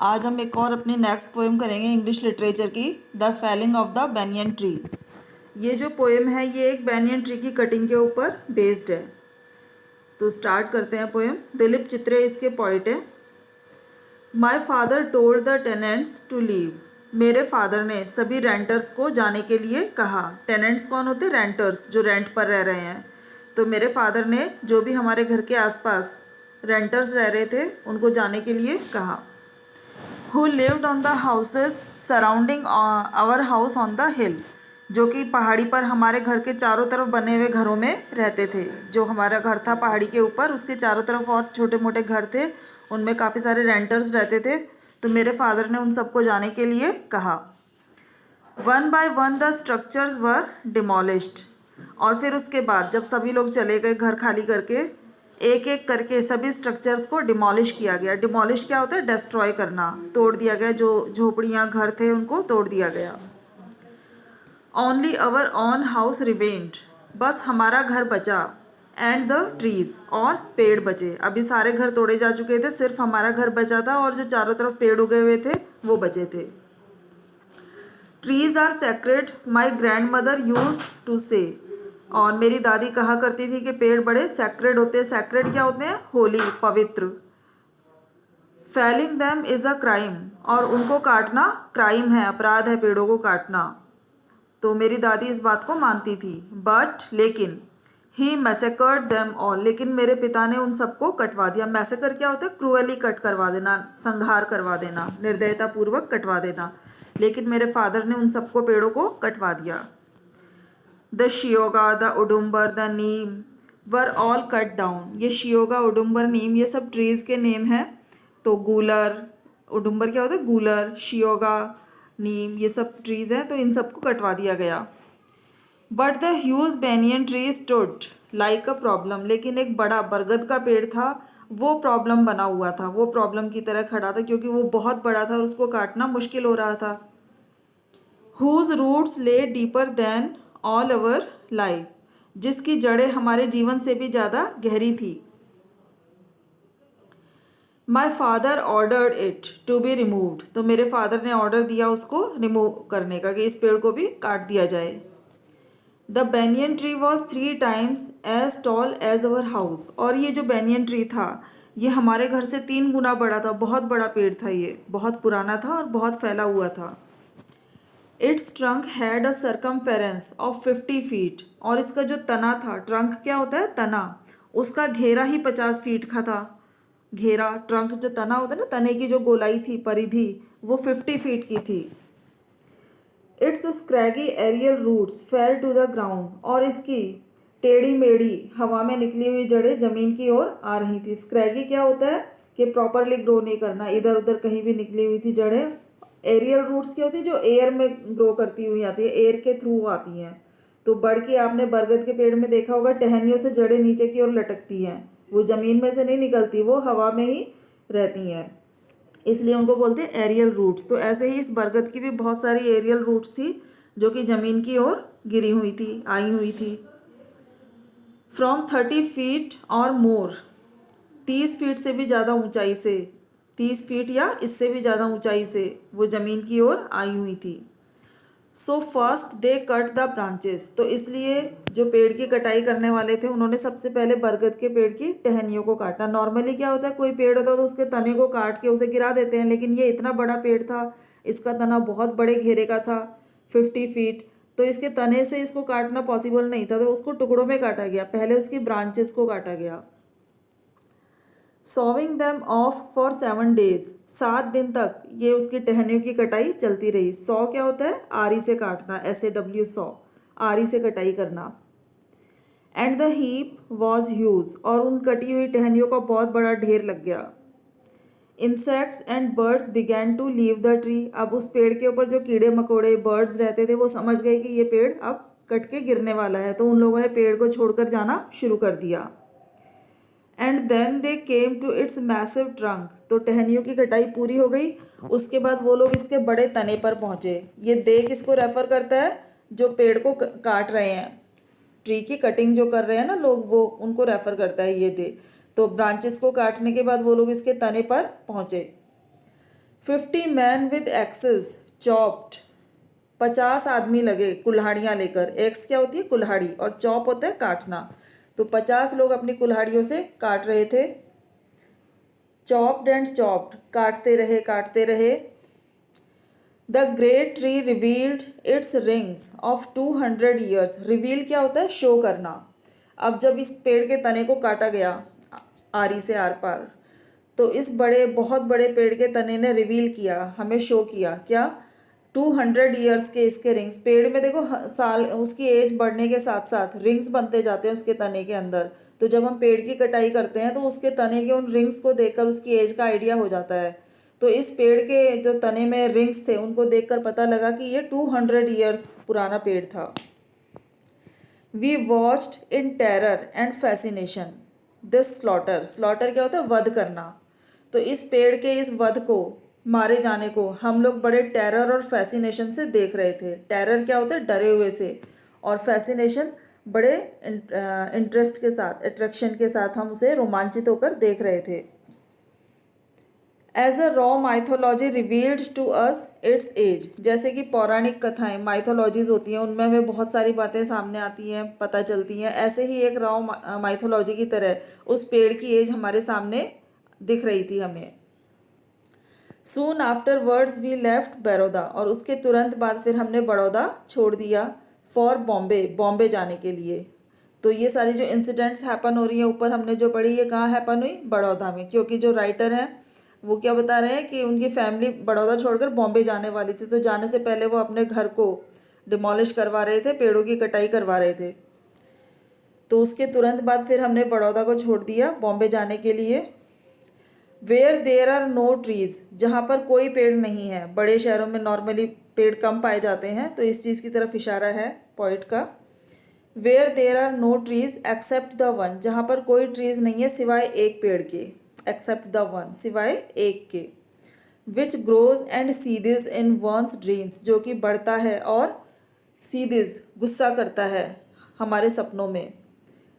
आज हम एक और अपनी नेक्स्ट पोएम करेंगे इंग्लिश लिटरेचर की, the felling of the banyan tree. ये जो पोएम है ये एक बैनियन ट्री की कटिंग के ऊपर बेस्ड है। तो स्टार्ट करते हैं पोएम। दिलीप चित्रे इसके पोइट है। My father told the tenants to leave. मेरे फादर ने सभी रेंटर्स को जाने के लिए कहा। टेनेंट्स कौन होते? रेंटर्स, जो रेंट पर रह रहे हैं। तो मेरे फादर ने जो भी हमारे घर के आसपास रेंटर्स रह रहे थे उनको जाने के लिए कहा। Who lived on the houses surrounding our house on the hill, जो कि पहाड़ी पर हमारे घर के चारों तरफ बने हुए घरों में रहते थे। जो हमारा घर था पहाड़ी के ऊपर, उसके चारों तरफ और छोटे मोटे घर थे, उनमें काफ़ी सारे रेंटर्स रहते थे। तो मेरे फादर ने उन सबको जाने के लिए कहा। One by one the structures were demolished, और फिर उसके बाद जब सभी लोग चले गए घर खाली करके, एक एक करके सभी स्ट्रक्चर्स को डिमोलिश किया गया। डिमोलिश क्या होता है? डिस्ट्रॉय करना, तोड़ दिया गया। जो झोपड़ियाँ घर थे उनको तोड़ दिया गया। Only our on house remained, बस हमारा घर बचा। एंड द ट्रीज, और पेड़ बचे। अभी सारे घर तोड़े जा चुके थे, सिर्फ हमारा घर बचा था और जो चारों तरफ पेड़ उगे हुए थे वो बचे थे। Trees are sacred, my grandmother use to say, और मेरी दादी कहा करती थी कि पेड़ बड़े सेक्रेड होते हैं। सेक्रेड क्या होते हैं? होली, पवित्र। Felling them is a crime, और उनको काटना क्राइम है, अपराध है पेड़ों को काटना। तो मेरी दादी इस बात को मानती थी। बट, लेकिन, ही मैसेकर्ड दैम ऑल, लेकिन मेरे पिता ने उन सबको कटवा दिया। मैसेकर क्या होता है? क्रूअली कट करवा देना, संहार करवा देना, निर्दयतापूर्वक कटवा देना। लेकिन मेरे फादर ने उन सबको पेड़ों को कटवा दिया। द शियोगा, द उडुम्बर, the neem were all cut down. ये शियोगा, उडुम्बर, नीम ये सब ट्रीज़ के नेम हैं। तो गूलर, उडुम्बर क्या होता है? गूलर, शियोगा, नीम ये सब ट्रीज़ हैं, तो इन सबको कटवा दिया गया। But the huge banyan tree stood like a problem, लेकिन एक बड़ा बरगद का पेड़ था, वो प्रॉब्लम बना हुआ था, वो प्रॉब्लम की तरह खड़ा था, क्योंकि वो बहुत बड़ा था और उसको काटना मुश्किल हो रहा था। Whose roots lay deeper than all our life, जिसकी जड़ें हमारे जीवन से भी ज़्यादा गहरी थी। My father ordered it to be removed, तो मेरे फादर ने ऑर्डर दिया उसको रिमूव करने का, कि इस पेड़ को भी काट दिया जाए। The banyan tree was 3 times as tall as our house, और ये जो बैनियन ट्री था ये हमारे घर से 3 गुना बड़ा था। बहुत बड़ा पेड़ था, ये बहुत पुराना था और बहुत फैला हुआ था। It's trunk had a circumference of 50 feet, और इसका जो तना था, ट्रंक क्या होता है? तना, उसका घेरा ही 50 फीट का था। घेरा, ट्रंक जो तना होता है ना, तने की जो गोलाई थी, परिधि, वो 50 फीट की थी। Its scraggy aerial roots fell to the ground, और इसकी टेढ़ी मेढ़ी हवा में निकली हुई जड़ें जमीन की ओर आ रही थी। स्क्रैगी क्या होता है? कि प्रॉपरली ग्रो नहीं करना, इधर उधर कहीं भी निकली हुई थी जड़ें। एरियल रूट्स क्या होती है? जो एयर में ग्रो करती हुई आती है, एयर के थ्रू आती हैं। तो बढ़ के आपने बरगद के पेड़ में देखा होगा, टहनियों से जड़ें नीचे की ओर लटकती हैं, वो जमीन में से नहीं निकलती, वो हवा में ही रहती हैं, इसलिए उनको बोलते हैं एरियल रूट्स। तो ऐसे ही इस बरगद की भी बहुत सारी एरियल रूट्स थी जो कि ज़मीन की ओर गिरी हुई थी, आई हुई थी। फ्रॉम 30 feet और मोर, 30 फीट से भी ज़्यादा ऊंचाई से, 30 फीट या इससे भी ज़्यादा ऊंचाई से वो ज़मीन की ओर आई हुई थी। So first they cut the branches, तो इसलिए जो पेड़ की कटाई करने वाले थे उन्होंने सबसे पहले बरगद के पेड़ की टहनियों को काटा। नॉर्मली क्या होता है, कोई पेड़ होता है तो उसके तने को काट के उसे गिरा देते हैं, लेकिन ये इतना बड़ा पेड़ था, इसका तना बहुत बड़े घेरे का था, 50 फीट, तो इसके तने से इसको काटना पॉसिबल नहीं था, तो उसको टुकड़ों में काटा गया। पहले उसकी ब्रांचेस को काटा गया। Sowing them of for 7 days, 7 दिन तक ये उसकी टहनियों की कटाई चलती रही। सॉ क्या होता है? आरी से काटना, SAW, सॉ, आरी से कटाई करना। And the heap was huge, और उन कटी हुई टहनियों का बहुत बड़ा ढेर लग गया। Insects and birds began to leave the tree, अब उस पेड़ के ऊपर जो कीड़े मकोड़े बर्ड्स रहते थे वो समझ गए कि ये पेड़ अब कट के गिरने वाला है, तो उन लोगों ने पेड़ को छोड़कर जाना शुरू कर दिया। And then they came to its massive trunk, तो टहनियों की कटाई पूरी हो गई, उसके बाद वो लोग इसके बड़े तने पर पहुँचे। ये दे किसको रेफर करता है? जो पेड़ को काट रहे हैं, ट्री की कटिंग जो कर रहे हैं ना लोग, वो उनको रेफर करता है ये दे। तो ब्रांचेस को काटने के बाद वो लोग इसके तने पर पहुँचे। 50 मैन विद एक्सेस चॉप्ड, 50 आदमी लगे कुल्हाड़ियाँ लेकर। एक्स क्या होती है? कुल्हाड़ी, और चॉप होता है काटना। तो 50 लोग अपनी कुल्हाड़ियों से काट रहे थे। चॉप्ड एंड चॉप्ड, काटते रहे काटते रहे। The great tree revealed its rings of 200 years. Reveal क्या होता है? शो करना। अब जब इस पेड़ के तने को काटा गया आरी से आर पार, तो इस बहुत बड़े पेड़ के तने ने रिवील किया, हमें शो किया क्या? 200 ईयर्स के इसके रिंग्स। पेड़ में देखो साल उसकी एज बढ़ने के साथ साथ रिंग्स बनते जाते हैं उसके तने के अंदर। तो जब हम पेड़ की कटाई करते हैं तो उसके तने के उन रिंग्स को देखकर उसकी एज का आइडिया हो जाता है। तो इस पेड़ के जो तने में रिंग्स थे उनको देखकर पता लगा कि ये 200 ईयर्स पुराना पेड़ था। We watched in terror and fascination this slaughter. Slaughter क्या होता है? वध करना। तो इस पेड़ के इस वध को, मारे जाने को हम लोग बड़े टेरर और फैसिनेशन से देख रहे थे। टेरर क्या होता है? डरे हुए से, और फैसिनेशन बड़े इंटरेस्ट के साथ, अट्रैक्शन के साथ हम उसे रोमांचित होकर देख रहे थे। As a raw mythology revealed to us its age. जैसे कि पौराणिक कथाएं, माइथोलॉजीज होती हैं, उनमें हमें बहुत सारी बातें सामने आती हैं, पता चलती हैं। ऐसे ही एक रॉ माइथोलॉजी की तरह उस पेड़ की एज हमारे सामने दिख रही थी हमें। Soon afterwards we left Baroda. और उसके तुरंत बाद फिर हमने बड़ौदा छोड़ दिया फॉर बॉम्बे, बॉम्बे जाने के लिए। तो ये सारी जो इंसिडेंट्स हैपन हो रही है ऊपर हमने जो पढ़ी, ये कहाँ हैपन हुई? बड़ौदा में। क्योंकि जो राइटर हैं वो क्या बता रहे हैं कि उनकी फैमिली बड़ौदा छोड़कर बॉम्बे जाने वाली थी, तो जाने से पहले वो अपने घर को डिमोलिश करवा रहे थे, पेड़ों की कटाई करवा रहे थे। तो उसके तुरंत बाद फिर हमने बड़ौदा को छोड़ दिया बॉम्बे जाने के लिए। Where there are no trees, जहाँ पर कोई पेड़ नहीं है। बड़े शहरों में नॉर्मली पेड़ कम पाए जाते हैं, तो इस चीज़ की तरफ इशारा है पॉइंट का। Where there are no trees except the one, जहाँ पर कोई ट्रीज नहीं है सिवाय एक पेड़ के। एक्सेप्ट द वन, सिवाय एक के। Which grows and seethes in one's dreams, जो कि बढ़ता है और सीदिज गुस्सा करता है हमारे सपनों में।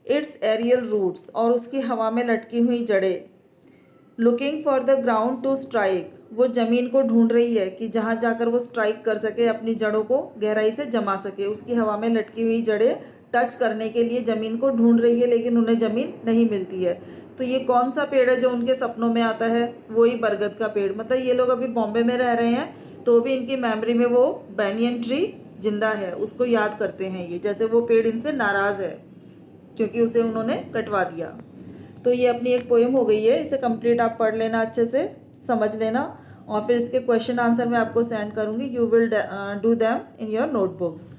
इट्स एरियल रूट्स, और उसकी हवा में लटकी हुई जड़ें। Looking for the ground to strike, वो ज़मीन को ढूंढ रही है कि जहाँ जाकर वो स्ट्राइक कर सके, अपनी जड़ों को गहराई से जमा सके। उसकी हवा में लटकी हुई जड़ें टच करने के लिए ज़मीन को ढूंढ रही है, लेकिन उन्हें ज़मीन नहीं मिलती है। तो ये कौन सा पेड़ है जो उनके सपनों में आता है? वही बरगद का पेड़। मतलब ये लोग अभी बॉम्बे में रह रहे हैं तो भी इनकी मेमोरी में वो बैनियन ट्री जिंदा है, उसको याद करते हैं ये। जैसे वो पेड़ इनसे नाराज़ है क्योंकि उसे उन्होंने कटवा दिया। तो ये अपनी एक पोएम हो गई है, इसे कंप्लीट आप पढ़ लेना, अच्छे से समझ लेना, और फिर इसके क्वेश्चन आंसर मैं आपको सेंड करूँगी। You will do them in your notebooks.